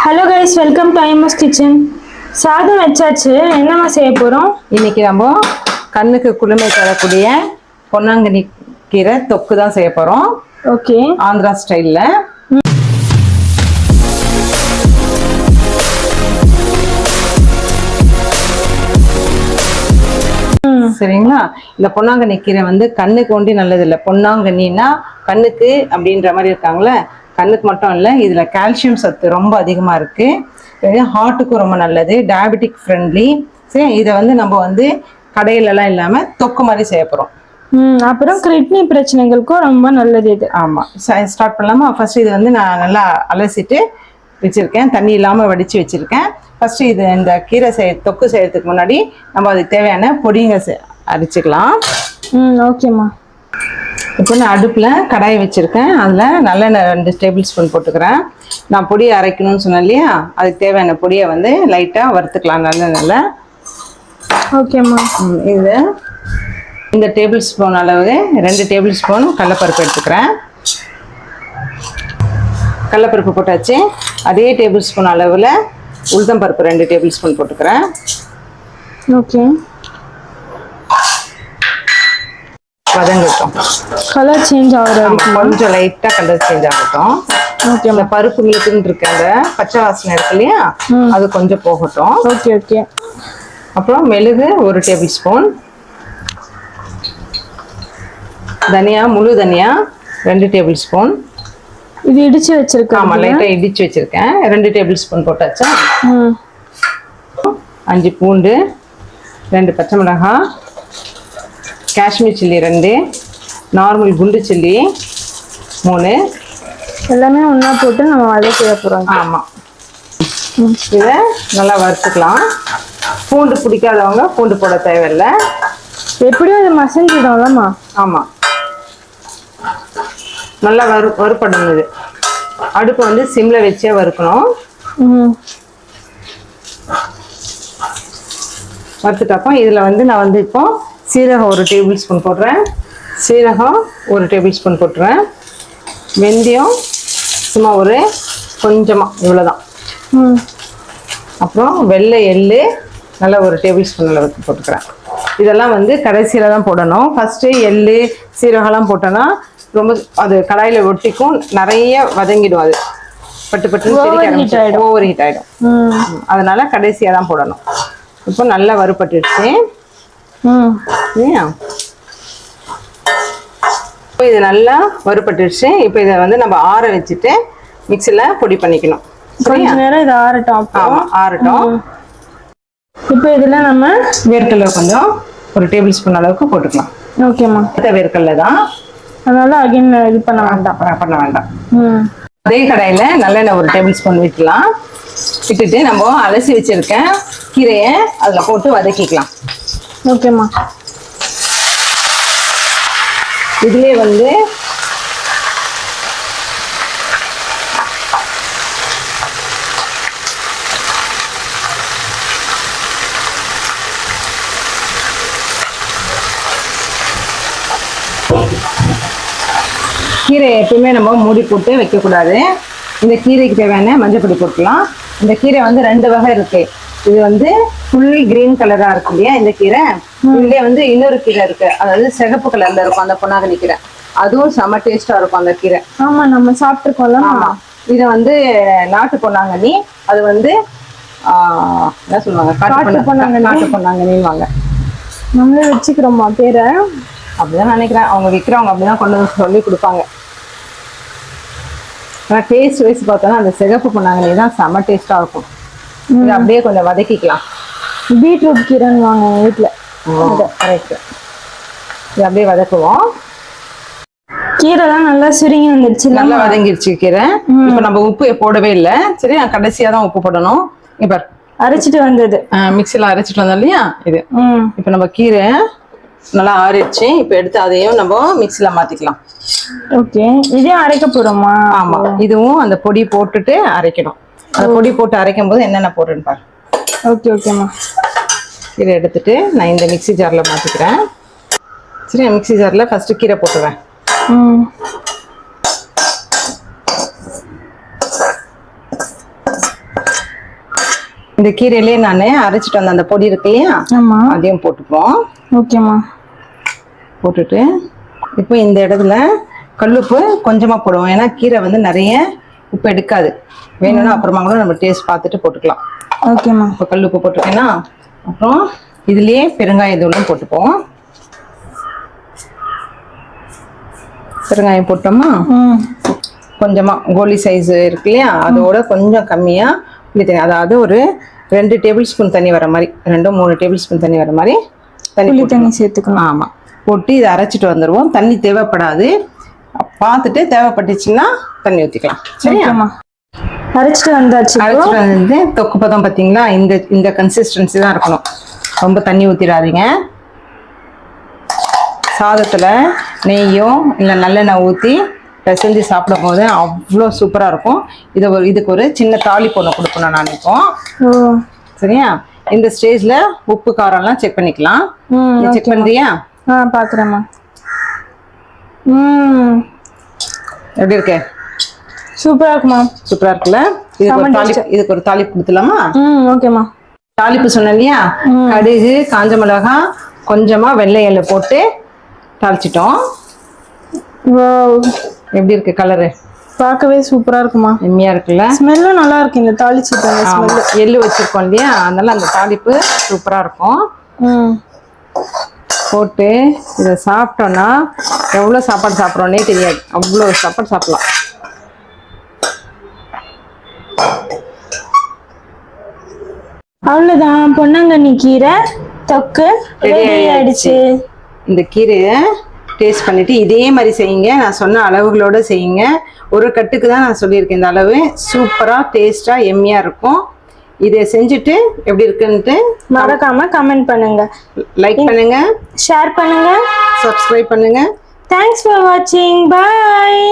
Hello guys, welcome to IMS kitchen. சாதம் வச்சாச்சு. என்னம்மா செய்ய போகிறோம்? இன்னைக்கு நம்ம கண்ணுக்கு குளுமை தரக்கூடிய பொன்னாங்கண்ணி கீரை தொக்கு தான் செய்ய போகிறோம். ஓகே, ஆந்திரா ஸ்டைலில். சரிங்களா? இந்த பொன்னாங்கண்ணி கீரை வந்து கண்ணுக்கு ஒண்டி நல்லது இல்லை. பொன்னாங்கண்ணின்னா கண்ணுக்கு அப்படின்ற மாதிரி இருக்காங்களே, கண்ணுக்கு மட்டும் இல்லை, இதில் கால்சியம் சத்து ரொம்ப அதிகமாக இருக்குது. ஹார்ட்டுக்கும் ரொம்ப நல்லது, டயபெட்டிக் ஃப்ரெண்ட்லி. சரி, இதை வந்து நம்ம வந்து கடையிலலாம் இல்லாமல் தொக்கு மாதிரி செய்ய போகிறோம். அப்புறம் கிட்னி பிரச்சனைகளுக்கும் ரொம்ப நல்லது இது. ஆமாம், ஸ்டார்ட் பண்ணலாமா? ஃபர்ஸ்ட் இது வந்து நான் நல்லா அலசிட்டு வச்சுருக்கேன், தண்ணி இல்லாமல் வடித்து வச்சுருக்கேன். ஃபஸ்ட்டு இது இந்த கீரை தொக்கு செய்யறதுக்கு முன்னாடி நம்ம அதுக்கு தேவையான பொடிங்க அரைச்சிக்கலாம். ஓகேம்மா. இப்போ நான் அடுப்பில் கடாயை வச்சுருக்கேன், அதில் நல்லெண்ணெய் 2 டேபிள் ஸ்பூன் போட்டுக்கிறேன். நான் பொடியை அரைக்கணும்னு சொன்னேன் இல்லையா, அதுக்கு தேவையான பொடியை வந்து லைட்டாக வறுத்துக்கலாம் நல்லெண்ணெயில். ஓகேம்மா. இது இந்த டேபிள் ஸ்பூன் அளவு 2 டேபிள் ஸ்பூன் கடலைப்பருப்பு எடுத்துக்கிறேன். கடலைப்பருப்பு போட்டாச்சு. அதே டேபிள் ஸ்பூன் அளவில் உளுத்தம்பருப்பு 2 டேபிள் ஸ்பூன் போட்டுக்கிறேன். ஓகே, வதங்கட்டும். கலர் சேஞ்ச் ஆகுது, கொஞ்சம் லைட்டாக கலர் சேஞ்ச் ஆகட்டும். ஓகே, இந்த பருப்பு மிளகுன்னு இருக்கு, அந்த பச்சை வாசனை இருக்கு இல்லையா, அது கொஞ்சம் போகட்டும். Okay okay. அப்புறம் மிளகு 1 டேபிள் ஸ்பூன், தனியா முழு தனியா 2 டேபிள் ஸ்பூன். இது இடிச்சு வச்சிருக்கேன். ஆமாம், லைட்டாக இடிச்சு வச்சிருக்கேன். 2 டேபிள் ஸ்பூன் போட்டாச்சா. 5 பூண்டு, 2 பச்சை மிளகாய், காஷ்மீர் சில்லி 2, நார்மல் குண்டு சில்லி 3, எல்லாமே ஒன்றா போட்டு நம்ம வதக்கி போகிறோம். ஆமாம், இதை நல்லா வறுத்துக்கலாம். பூண்டு பிடிக்காதவங்க பூண்டு போட தேவையில்லை, எப்படியும் அது மசஞ்சிடும்லம்மா. ஆமாம், நல்லா வறுப்படணும். இது அடுப்பு வந்து சிம்மில் வச்சே வறுக்கணும். வறுத்துட்டப்போ இதில் வந்து நான் வந்து இப்போ சீரகம் 1 டேபிள் ஸ்பூன் போடுறேன். சீரகம் 1 டேபிள் ஸ்பூன் போட்டுறேன். வெந்தயம் சும்மா ஒரு கொஞ்சமாக, இவ்வளோதான். அப்புறம் வெள்ளை எள்ளு நல்லா 1 டேபிள் ஸ்பூன் அளவுக்கு போட்டுக்கிறேன். இதெல்லாம் வந்து கடைசியில் தான் போடணும். ஃபஸ்ட்டு எள்ளு சீரகம்லாம் போட்டோன்னா ரொம்ப அது கடாயில் ஒட்டிக்கும், நிறைய வதங்கிடும். அது பட்டு பட்டு ஓவர் ஹீட் ஆகிடும். அதனால கடைசியாக தான் போடணும். இப்போ நல்லா வறுபட்டுடுச்சு. இப்போ இது நல்லா வறுபட்டுடுச்சு. இப்போ இதை வந்து நம்ம ஆற வச்சுட்டு மிக்சியில் பொடி பண்ணிக்கணும். கொஞ்ச நேரம் இது ஆறட்டும். ஆமாம், ஆறட்டும். இப்போ இதில் நம்ம வேர்க்கடலை கொஞ்சம் 1 டேபிள் ஸ்பூன் அளவுக்கு போட்டுக்கலாம். ஓகேம்மா. வேர்க்கடலை தான், அதனால அகைன் இது பண்ண வேண்டாம். அதே கடாயில் நல்லெண்ணெய் 1 டேபிள் ஸ்பூன் விட்டுலாம். விட்டுட்டு நம்ம அலசி வச்சிருக்க கீரையை அதில் போட்டு வதக்கிக்கலாம். ஓகேம்மா. இதுலேயே வந்து கீரை எப்பயுமே நம்ம மூடி போட்டு வைக்கக்கூடாது. இந்த கீரைக்கு தேவையான மஞ்சள் பொடி போட்டுக்கலாம். இந்த கீரை வந்து 2 வகை இருக்கு. இது வந்து ஃபுல்லி கிரீன் கலரா இருக்கு இல்லையா இந்த கீரை. இதுலேயே வந்து இன்னொரு கீரை இருக்கு, அதாவது சிகப்பு கலர்ல இருக்கும், அந்த பொன்னாங்கண்ணி கீரை. அதுவும் செம டேஸ்டா இருக்கும் அந்த கீரை. ஆமா, நம்ம சாப்பிட்டுருக்கோம்ல. ஆமா, இது வந்து நாட்டு பொன்னாங்கண்ணி. அது வந்து என்ன சொல்லுவாங்க, நாட்டு பொன்னாங்கண்ணின்னு நம்மளே வச்சுக்கிறோமா பேரை? அப்படிதான் நினைக்கிறேன். அவங்க விற்கிறவங்க அப்படிதான் கொண்டு வந்து சொல்லி கொடுப்பாங்க. ஆனால் டேஸ்ட் வைஸ் பார்த்தோன்னா அந்த சிகப்பு பொன்னாங்கண்ணி தான் செம்ம டேஸ்ட்டாக இருக்கும். இது அப்படியே கொஞ்சம் வதக்கிக்கலாம். பீட்ரூட் கீரைன்னு வாங்க வீட்டில். கரெக்ட். இது அப்படியே வதக்குவோம். கீரைலாம் நல்லா சுருங்கி வந்துருச்சு, நல்லா வதங்கிருச்சு கீரை. இப்போ நம்ம உப்பு போடவே இல்லை. சரி, கடைசியாக தான் உப்பு போடணும். இப்போ அரைச்சிட்டு வந்தது மிக்சியில் அரைச்சிட்டு வந்தோம் இல்லையா இது. இப்போ நம்ம கீரை நல்லா ஆறிடுச்சு. இப்போ எடுத்து அதையும் நம்ம மிக்சியில் மாற்றிக்கலாம். ஓகே, இதையும் அரைக்க போகிறோமா? ஆமாம், இதுவும் அந்த பொடி போட்டுட்டு அரைக்கணும். அந்த பொடி போட்டு அரைக்கும் போது என்னென்ன போடுறேன்னு பாரு. ஓகே ஓகேம்மா. கீரை எடுத்துட்டு நான் இந்த மிக்சி ஜாரில் மாற்றிக்கிறேன். சரி, மிக்சி ஜாரில் ஃபஸ்ட்டு கீரை போட்டுருவேன். இந்த கீரையிலே நான் அரைச்சிட்டு வந்த அந்த பொடி இருக்கு இல்லையா, ஆமா. அதையும் போட்டுப்போம். ஓகேம்மா. போட்டுட்டு இப்போ இந்த இடத்துல கல்லுப்பு கொஞ்சமா போடுவோம். ஏன்னா கீரை வந்து நிறைய உப்பு எடுக்காது. வேணும்னா அப்புறமா கூட நம்ம டேஸ்ட் பார்த்துட்டு போட்டுக்கலாம். ஓகேம்மா. இப்போ கல்லுப்பு போட்டுருக்கேன்னா அப்புறம் இதுலயே பெருங்காய தூளும் போட்டுப்போம். பெருங்காயம் போட்டோமா, கொஞ்சமா கோலி சைஸ் இருக்கு இல்லையா, அதோட கொஞ்சம் கம்மியா புளி தண்ணி, அதாவது ஒரு 2 டேபிள் ஸ்பூன் தண்ணி வர மாதிரி, 2-3 டேபிள் ஸ்பூன் தண்ணி வர மாதிரி புளி தண்ணி சேர்த்துக்கணும். ஆமா, போட்டு இதை அரைச்சிட்டு வந்துடுவோம். தண்ணி தேவைப்படாது, பார்த்துட்டு தேவைப்பட்டுச்சுன்னா தண்ணி ஊற்றிக்கலாம். சரியாம்மா? அரைச்சிட்டு வந்தாச்சு. அரைச்சிட்டு வந்து தொக்கு பதம் பார்த்தீங்களா, இந்த கன்சிஸ்டன்சி தான் இருக்கணும். ரொம்ப தண்ணி ஊற்றிடாதீங்க. சாதத்தில் நெய்யோ இல்லை நல்லெண்ணெய் ஊற்றி பிசைஞ்சு சாப்பிடும் போது அவ்வளோ சூப்பராக இருக்கும். இதுக்கு ஒரு சின்ன தாளிப்பு ஒன்று கொடுக்கணும் நான் இப்போ. சரியா? இந்த ஸ்டேஜில் உப்பு காரம்லாம் செக் பண்ணிக்கலாம். செக் பண்ணுறியா? பார்க்குறேம்மா. எப்படி இருக்கு? சூப்பராக இருக்குமா? சூப்பராக இருக்குல்ல? இதுக்கு ஒரு தாளிப்பு கொடுத்துலாமா? ஓகேம்மா. தாளிப்பு சொன்னேன் இல்லையா, கடுகு, காஞ்ச மிளகாய், கொஞ்சமா வெள்ளை எள்ளு போட்டு தாளிச்சிட்டோம். எப்படி இருக்கு கலரு? பார்க்கவே சூப்பரா இருக்குமா? எம்மியா இருக்குல்ல? ஸ்மெல்லும் நல்லா இருக்கு. இந்த தாளிச்சிட்டு எள்ளு வச்சிருக்கோம் இல்லையா, அதனால அந்த தாளிப்பு சூப்பரா இருக்கும். போட்டு இதை சாப்பிட்டோம்னா எவ்வளோ சாப்பாடு சாப்பிட்றோன்னே தெரியாது. அவ்வளோ சாப்பாடு சாப்பிடலாம். அவ்வளோதான், பொன்னாங்கண்ணி கீரை தொக்கு ரெடி ஆயிடுச்சு. இந்த கீரையை டேஸ்ட் பண்ணிட்டு இதே மாதிரி செய்யுங்க. நான் சொன்ன அளவுகளோட செய்யுங்க. ஒரு கட்டுக்கு தான் நான் சொல்லியிருக்கேன் இந்த அளவு. சூப்பராக டேஸ்டாக எம்மியாக இருக்கும். இதை செஞ்சுட்டு எப்படி இருக்குன்ட்டு மறக்காம கமெண்ட் பண்ணுங்க, லைக் பண்ணுங்க, ஷேர் பண்ணுங்க, சப்ஸ்கிரைப் பண்ணுங்க. தேங்க்ஸ் ஃபார் வாட்சிங். பாய்.